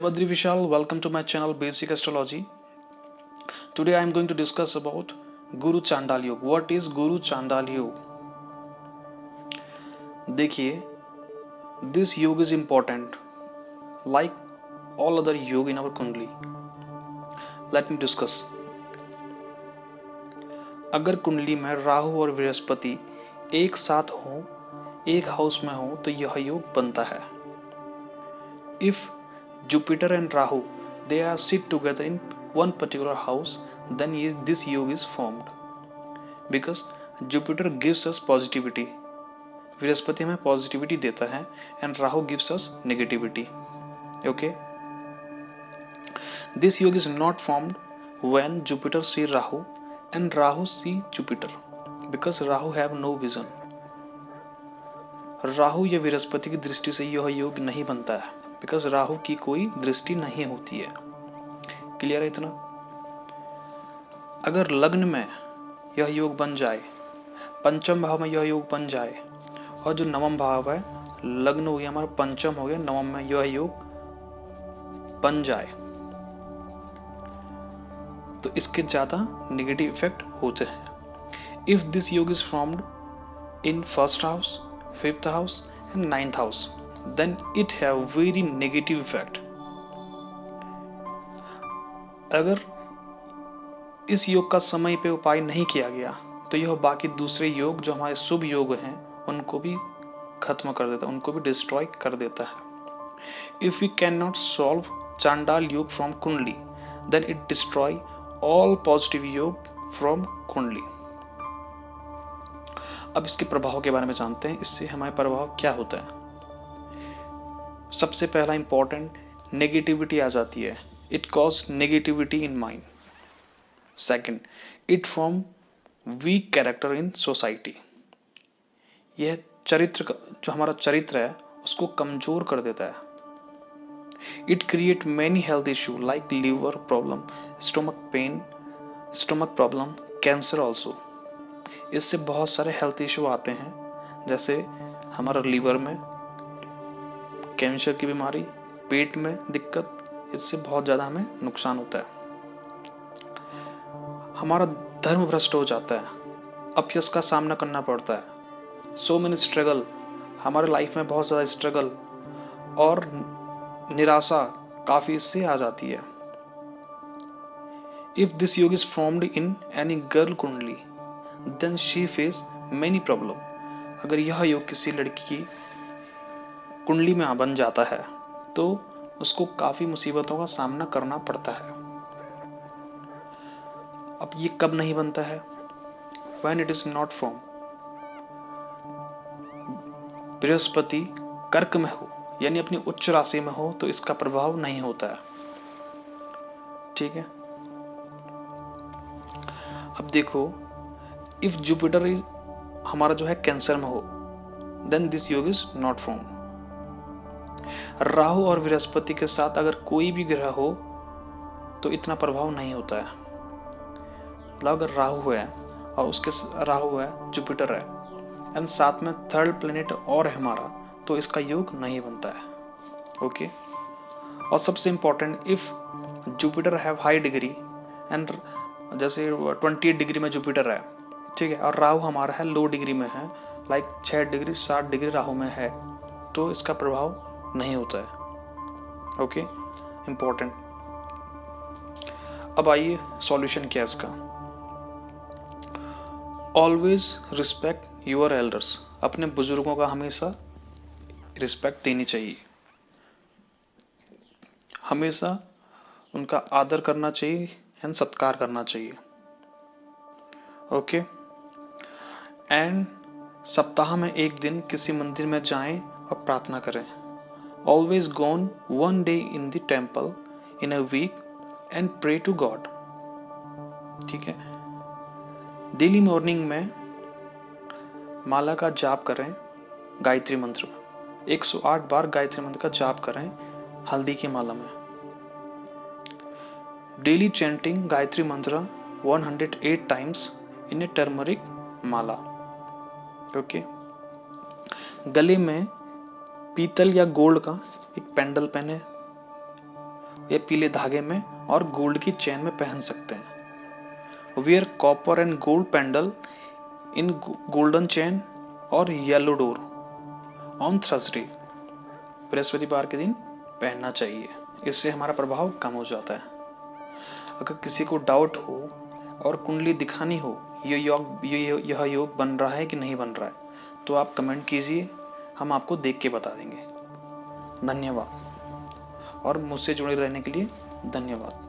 Badri Vishal, welcome to my channel Basic Astrology. Today I am going to discuss about Guru Chandal Yog. What is Guru Chandal Yog? देखिए, this yoga is important like all other yoga in our kundali. Let me discuss. अगर कुंडली में राहु और बृहस्पति एक साथ हो, एक house में हो तो यह योग बनता है. If Jupiter and Rahu they are sit together in one particular house, then this yoga is formed. Because Jupiter gives us positivity, Brihaspati हमें पॉजिटिविटी देता है and Rahu gives us negativity. Okay, this yoga is not formed when Jupiter see Rahu and Rahu see Jupiter, because Rahu have no vision. Rahu या बृहस्पति की दृष्टि से यह योग नहीं बनता है, बिकॉज राहु की कोई दृष्टि नहीं होती है. क्लियर है इतना? अगर लग्न में यह योग बन जाए, पंचम भाव में यह योग बन जाए, और जो नवम भाव है, लग्न हो गया हमारा, पंचम हो गया, नवम में यह योग बन जाए, तो इसके ज्यादा नेगेटिव इफेक्ट होते हैं. If this yog is formed in first house, fifth house and ninth house, then it have very negative effect. अगर इस योग का समय पे उपाय नहीं किया गया तो यह बाकी दूसरे योग जो हमारे शुभ योग हैं उनको भी खत्म कर देता है, उनको भी डिस्ट्रॉय कर देता है. If we cannot solve चांडाल योग from कुंडली, then it destroy all positive योग from कुंडली. अब इसके प्रभाव के बारे में जानते हैं. इससे हमारे प्रभाव क्या होता है. सबसे पहला इंपॉर्टेंट, नेगेटिविटी आ जाती है. It cause negativity in mind. Second, it form weak character in society. यह चरित्र का जो हमारा चरित्र है उसको कमजोर कर देता है. It create many health issue like liver problem, stomach pain, stomach problem, cancer also. इससे बहुत सारे हेल्थ इश्यू आते हैं, जैसे हमारा लीवर में कैंसर की बीमारी, पेट में दिक्कत. इससे बहुत ज्यादा हमें नुकसान होता है. हमारा धर्म भ्रष्ट हो जाता है, अपयश का सामना करना पड़ता है. सो मेनी स्ट्रगल, हमारे लाइफ में बहुत ज्यादा स्ट्रगल और निराशा काफी इससे आ जाती है. If this yog is formed in any girl kundli, then she face many problem. अगर यह योग किसी लड़की की कुंडली में बन जाता है तो उसको काफी मुसीबतों का सामना करना पड़ता है. अब ये कब नहीं बनता है? When it is not formed. Brihaspati कर्क में हो यानी अपनी उच्च राशि में हो तो इसका प्रभाव नहीं होता है. ठीक है. अब देखो, इफ जुपिटर इज हमारा जो है कैंसर में हो, then this yog is not form. Rahu और बृहस्पति के साथ अगर कोई भी ग्रह हो तो इतना प्रभाव नहीं होता है. मतलब अगर राहु है और उसके राहु है, जुपिटर है, एंड साथ में थर्ड प्लेनेट और है हमारा, तो इसका योग नहीं बनता है. ओके. और सबसे important, if Jupiter have high degree and जैसे 28 डिग्री में जुपिटर है, ठीक है, और राहु हमारा है लो डिग्री में है, लाइक 6 डिग्री 7 डिग्री राहु में है, तो इसका प्रभाव नहीं होता है. Okay, important. अब आइए सॉल्यूशन क्या है इसका. Always respect your elders. अपने बुजुर्गों का हमेशा रिस्पेक्ट देनी चाहिए, हमेशा उनका आदर करना चाहिए एंड सत्कार करना चाहिए. ओके. एंड सप्ताह में एक दिन किसी मंदिर में जाएं और प्रार्थना करें. Always gone one day in the temple in a week and pray to God. ठीक है. डेली मॉर्निंग में माला का जाप करें गायत्री मंत्र में. 108 बार गायत्री मंत्र का जाप करें हल्दी की माला में. डेली चैंटिंग गायत्री मंत्र 108 times in A turmeric Mala. Okay. गले में पीतल या गोल्ड का एक पेंडल पहने, या पीले धागे में और गोल्ड की चेन में पहन सकते हैं। Wear copper and gold pendant in golden chain और येलो डोर ऑन थर्सडे, बृहस्पतिवार के दिन पहनना चाहिए। इससे हमारा प्रभाव कम हो जाता है। अगर किसी को डाउट हो और कुंडली दिखानी हो यह योग बन रहा है कि नहीं बन रहा है, तो आप कमेंट कीजिए, हम आपको देख के बता देंगे। धन्यवाद और मुझसे जुड़े रहने के लिए धन्यवाद।